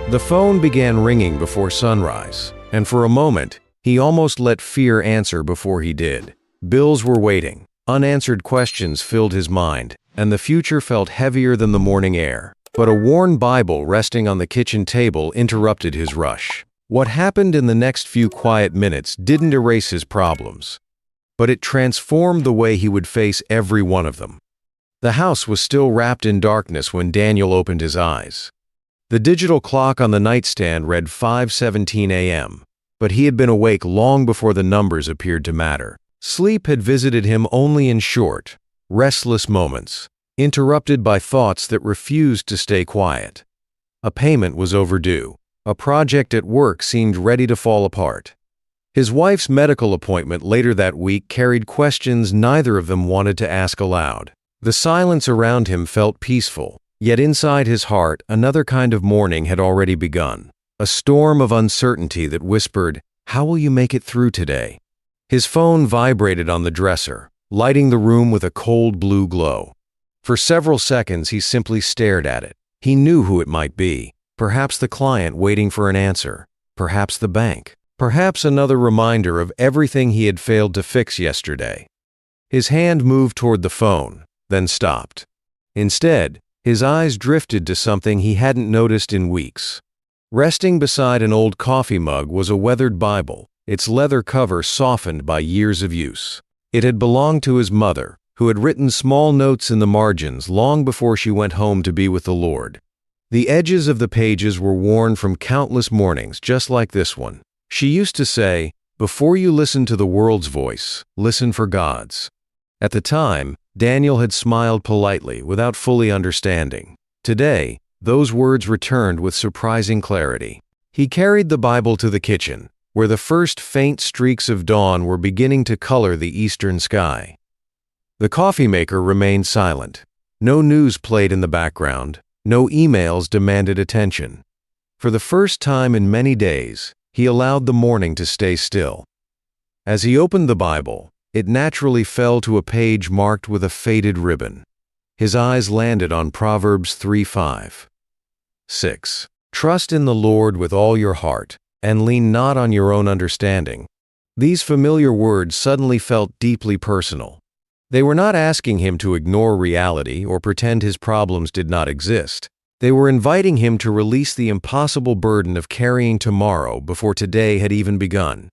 The phone began ringing before sunrise, and for a moment, he almost let fear answer before he did. Bills were waiting, unanswered questions filled his mind, and the future felt heavier than the morning air. But a worn Bible resting on the kitchen table interrupted his rush. What happened in the next few quiet minutes didn't erase his problems, but it transformed the way he would face every one of them. The house was still wrapped in darkness when Daniel opened his eyes. The digital clock on the nightstand read 5:17 a.m., but he had been awake long before the numbers appeared to matter. Sleep had visited him only in short, restless moments, interrupted by thoughts that refused to stay quiet. A payment was overdue. A project at work seemed ready to fall apart. His wife's medical appointment later that week carried questions neither of them wanted to ask aloud. The silence around him felt peaceful, yet inside his heart another kind of mourning had already begun. A storm of uncertainty that whispered, "How will you make it through today?" His phone vibrated on the dresser, lighting the room with a cold blue glow. For several seconds he simply stared at it. He knew who it might be. Perhaps the client waiting for an answer. Perhaps the bank. Perhaps another reminder of everything he had failed to fix yesterday. His hand moved toward the phone, then stopped. Instead, his eyes drifted to something he hadn't noticed in weeks. Resting beside an old coffee mug was a weathered Bible, its leather cover softened by years of use. It had belonged to his mother, who had written small notes in the margins long before she went home to be with the Lord. The edges of the pages were worn from countless mornings just like this one. She used to say, "Before you listen to the world's voice, listen for God's." At the time, Daniel had smiled politely without fully understanding. Today, those words returned with surprising clarity. He carried the Bible to the kitchen, where the first faint streaks of dawn were beginning to color the eastern sky. The coffee maker remained silent. No news played in the background. No emails demanded attention. For the first time in many days, he allowed the morning to stay still. As he opened the Bible, it naturally fell to a page marked with a faded ribbon. His eyes landed on Proverbs 3:5. 6. Trust in the Lord with all your heart, and lean not on your own understanding. These familiar words suddenly felt deeply personal. They were not asking him to ignore reality or pretend his problems did not exist. They were inviting him to release the impossible burden of carrying tomorrow before today had even begun.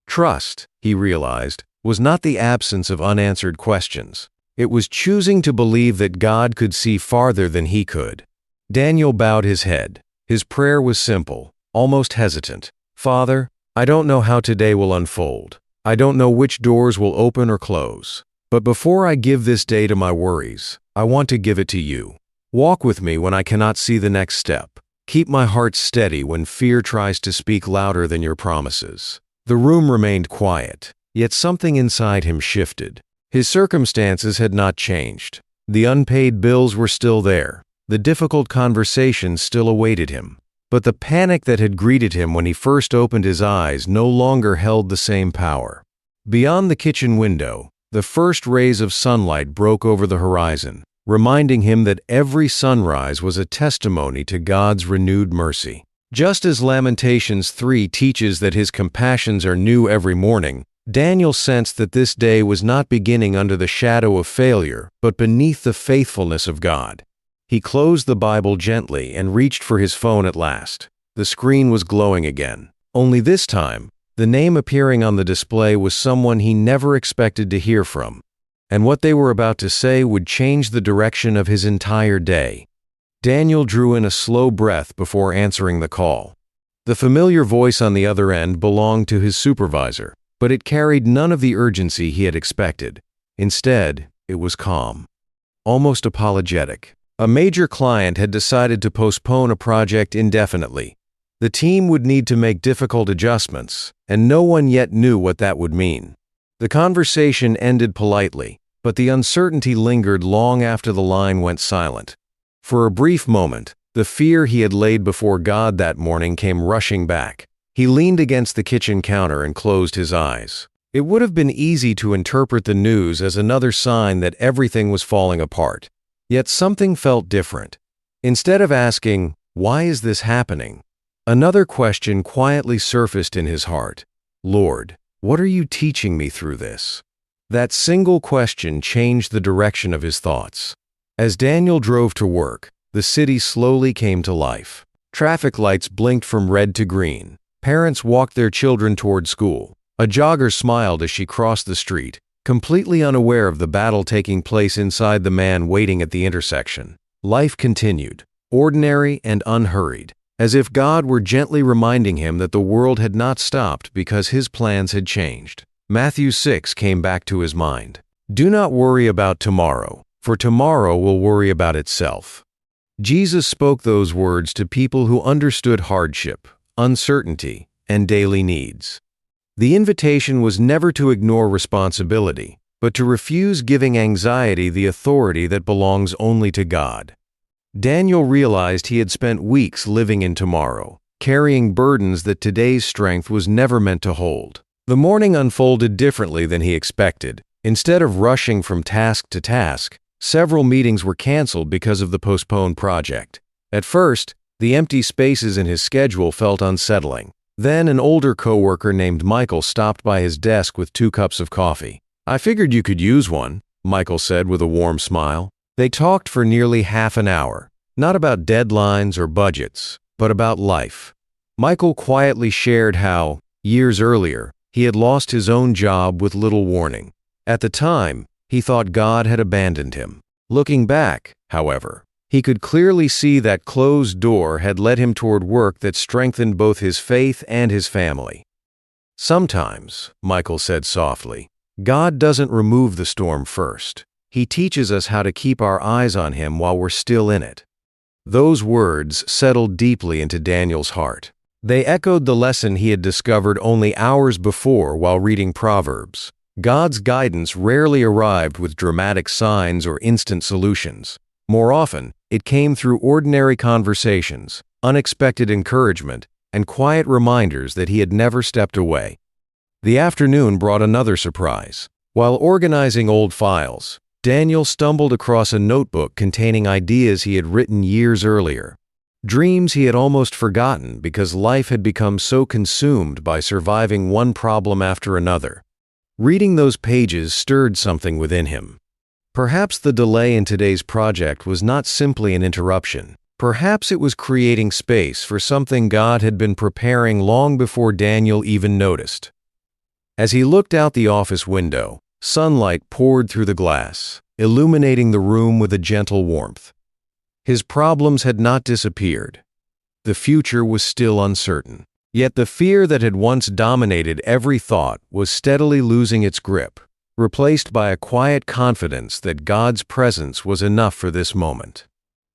Trust, he realized, was not the absence of unanswered questions. It was choosing to believe that God could see farther than he could. Daniel bowed his head. His prayer was simple, almost hesitant. "Father, I don't know how today will unfold. I don't know which doors will open or close. But before I give this day to my worries, I want to give it to you. Walk with me when I cannot see the next step. Keep my heart steady when fear tries to speak louder than your promises." The room remained quiet, yet something inside him shifted. His circumstances had not changed. The unpaid bills were still there. The difficult conversations still awaited him. But the panic that had greeted him when he first opened his eyes no longer held the same power. Beyond the kitchen window, the first rays of sunlight broke over the horizon, reminding him that every sunrise was a testimony to God's renewed mercy. Just as Lamentations 3 teaches that his compassions are new every morning, Daniel sensed that this day was not beginning under the shadow of failure, but beneath the faithfulness of God. He closed the Bible gently and reached for his phone at last. The screen was glowing again. Only this time, the name appearing on the display was someone he never expected to hear from, and what they were about to say would change the direction of his entire day. Daniel drew in a slow breath before answering the call. The familiar voice on the other end belonged to his supervisor, but it carried none of the urgency he had expected. Instead, it was calm, almost apologetic. A major client had decided to postpone a project indefinitely. The team would need to make difficult adjustments, and no one yet knew what that would mean. The conversation ended politely, but the uncertainty lingered long after the line went silent. For a brief moment, the fear he had laid before God that morning came rushing back. He leaned against the kitchen counter and closed his eyes. It would have been easy to interpret the news as another sign that everything was falling apart. Yet something felt different. Instead of asking, "Why is this happening?" Another question quietly surfaced in his heart. Lord, what are you teaching me through this? That single question changed the direction of his thoughts. As Daniel drove to work, the city slowly came to life. Traffic lights blinked from red to green. Parents walked their children toward school. A jogger smiled as she crossed the street, completely unaware of the battle taking place inside the man waiting at the intersection. Life continued, ordinary and unhurried, as if God were gently reminding him that the world had not stopped because his plans had changed. Matthew 6 came back to his mind. Do not worry about tomorrow, for tomorrow will worry about itself. Jesus spoke those words to people who understood hardship, uncertainty, and daily needs. The invitation was never to ignore responsibility, but to refuse giving anxiety the authority that belongs only to God. Daniel realized he had spent weeks living in tomorrow, carrying burdens that today's strength was never meant to hold. The morning unfolded differently than he expected. Instead of rushing from task to task, several meetings were canceled because of the postponed project. At first, the empty spaces in his schedule felt unsettling. Then an older coworker named Michael stopped by his desk with 2 cups of coffee. I figured you could use one, Michael said with a warm smile. They talked for nearly half an hour, not about deadlines or budgets, but about life. Michael quietly shared how, years earlier, he had lost his own job with little warning. At the time, he thought God had abandoned him. Looking back, however, he could clearly see that closed door had led him toward work that strengthened both his faith and his family. Sometimes, Michael said softly, God doesn't remove the storm first. He teaches us how to keep our eyes on Him while we're still in it. Those words settled deeply into Daniel's heart. They echoed the lesson he had discovered only hours before while reading Proverbs. God's guidance rarely arrived with dramatic signs or instant solutions. More often, it came through ordinary conversations, unexpected encouragement, and quiet reminders that he had never stepped away. The afternoon brought another surprise. While organizing old files, Daniel stumbled across a notebook containing ideas he had written years earlier. Dreams he had almost forgotten because life had become so consumed by surviving one problem after another. Reading those pages stirred something within him. Perhaps the delay in today's project was not simply an interruption. Perhaps it was creating space for something God had been preparing long before Daniel even noticed. As he looked out the office window, sunlight poured through the glass, illuminating the room with a gentle warmth. His problems had not disappeared. The future was still uncertain. Yet the fear that had once dominated every thought was steadily losing its grip, replaced by a quiet confidence that God's presence was enough for this moment.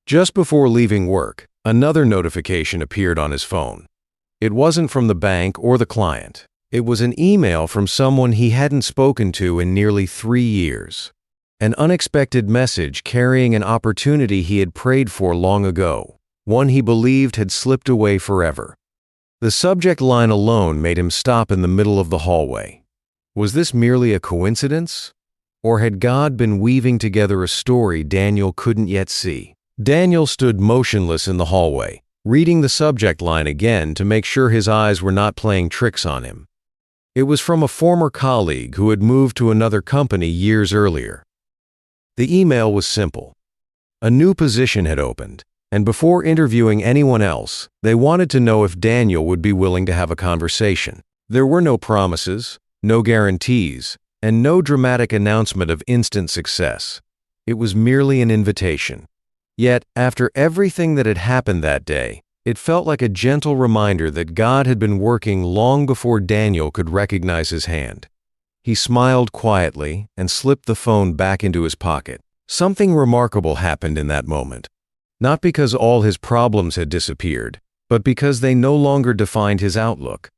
Just before leaving work, another notification appeared on his phone. It wasn't from the bank or the client. It was an email from someone he hadn't spoken to in nearly 3 years. An unexpected message carrying an opportunity he had prayed for long ago, one he believed had slipped away forever. The subject line alone made him stop in the middle of the hallway. Was this merely a coincidence? Or had God been weaving together a story Daniel couldn't yet see? Daniel stood motionless in the hallway, reading the subject line again to make sure his eyes were not playing tricks on him. It was from a former colleague who had moved to another company years earlier. The email was simple. A new position had opened, and before interviewing anyone else, they wanted to know if Daniel would be willing to have a conversation. There were no promises, no guarantees, and no dramatic announcement of instant success. It was merely an invitation. Yet, after everything that had happened that day, it felt like a gentle reminder that God had been working long before Daniel could recognize His hand. He smiled quietly and slipped the phone back into his pocket. Something remarkable happened in that moment. Not because all his problems had disappeared, but because they no longer defined his outlook.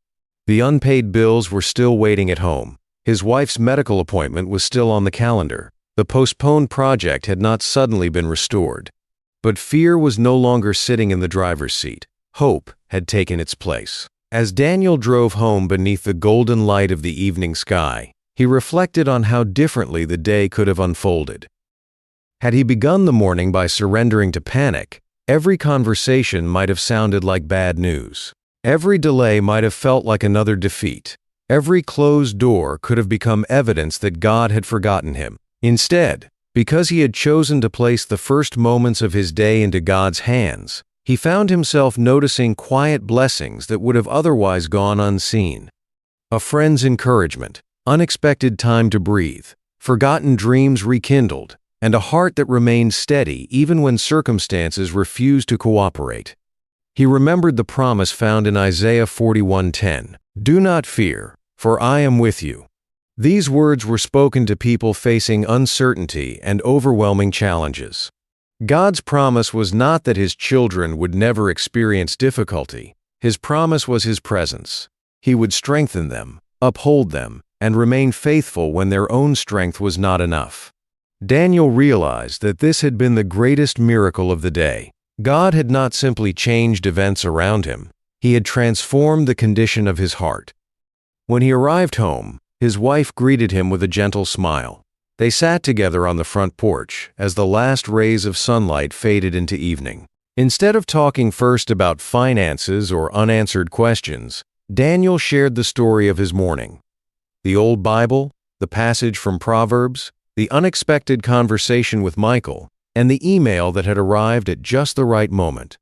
The unpaid bills were still waiting at home. His wife's medical appointment was still on the calendar. The postponed project had not suddenly been restored. But fear was no longer sitting in the driver's seat. Hope had taken its place. As Daniel drove home beneath the golden light of the evening sky, he reflected on how differently the day could have unfolded. Had he begun the morning by surrendering to panic, Every conversation might have sounded like bad news. Every delay might have felt like another defeat. Every closed door could have become evidence that God had forgotten him. Instead, because he had chosen to place the first moments of his day into God's hands, he found himself noticing quiet blessings that would have otherwise gone unseen. A friend's encouragement, unexpected time to breathe, forgotten dreams rekindled, and a heart that remained steady even when circumstances refused to cooperate. He remembered the promise found in Isaiah 41:10, "Do not fear, for I am with you." These words were spoken to people facing uncertainty and overwhelming challenges. God's promise was not that his children would never experience difficulty. His promise was his presence. He would strengthen them, uphold them, and remain faithful when their own strength was not enough. Daniel realized that this had been the greatest miracle of the day. God had not simply changed events around him, he had transformed the condition of his heart. When he arrived home, his wife greeted him with a gentle smile. They sat together on the front porch as the last rays of sunlight faded into evening. Instead of talking first about finances or unanswered questions, Daniel shared the story of his morning. The old Bible, the passage from Proverbs, the unexpected conversation with Michael, and the email that had arrived at just the right moment.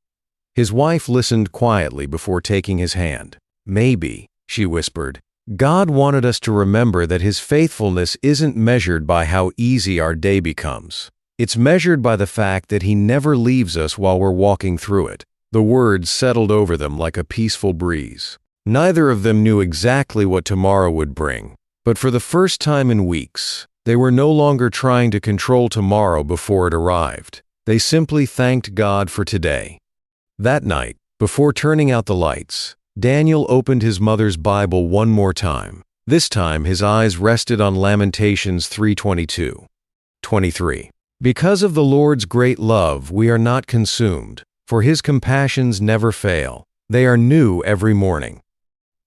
His wife listened quietly before taking his hand. "Maybe," she whispered, "God wanted us to remember that his faithfulness isn't measured by how easy our day becomes. It's measured by the fact that he never leaves us while we're walking through it." The words settled over them like a peaceful breeze. Neither of them knew exactly what tomorrow would bring, but for the first time in weeks, they were no longer trying to control tomorrow before it arrived. They simply thanked God for today. That night, before turning out the lights, Daniel opened his mother's Bible one more time. This time his eyes rested on Lamentations 3:22-23. "Because of the Lord's great love we are not consumed, for his compassions never fail. They are new every morning."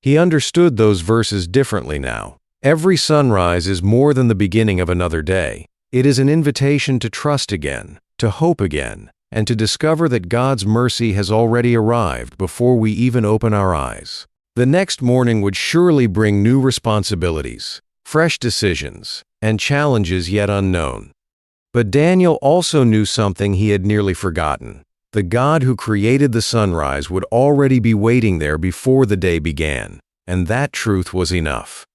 He understood those verses differently now. Every sunrise is more than the beginning of another day. It is an invitation to trust again, to hope again, and to discover that God's mercy has already arrived before we even open our eyes. The next morning would surely bring new responsibilities, fresh decisions, and challenges yet unknown. But Daniel also knew something he had nearly forgotten. The God who created the sunrise would already be waiting there before the day began, and that truth was enough.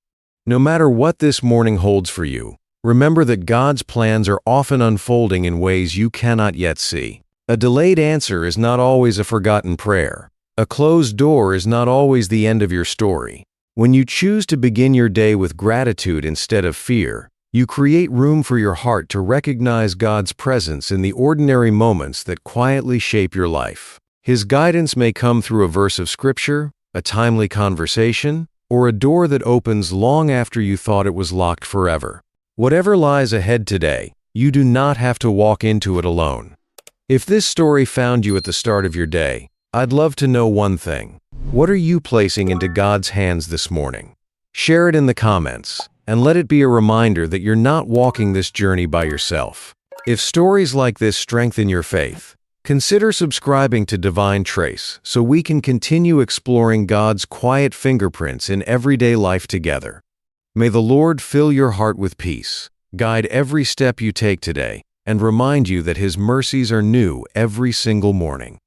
No matter what this morning holds for you, remember that God's plans are often unfolding in ways you cannot yet see. A delayed answer is not always a forgotten prayer. A closed door is not always the end of your story. When you choose to begin your day with gratitude instead of fear, you create room for your heart to recognize God's presence in the ordinary moments that quietly shape your life. His guidance may come through a verse of scripture, a timely conversation, or a door that opens long after you thought it was locked forever. Whatever lies ahead today, you do not have to walk into it alone. If this story found you at the start of your day, I'd love to know one thing. What are you placing into God's hands this morning? Share it in the comments, and let it be a reminder that you're not walking this journey by yourself. If stories like this strengthen your faith, consider subscribing to Divine Trace so we can continue exploring God's quiet fingerprints in everyday life together. May the Lord fill your heart with peace, guide every step you take today, and remind you that his mercies are new every single morning.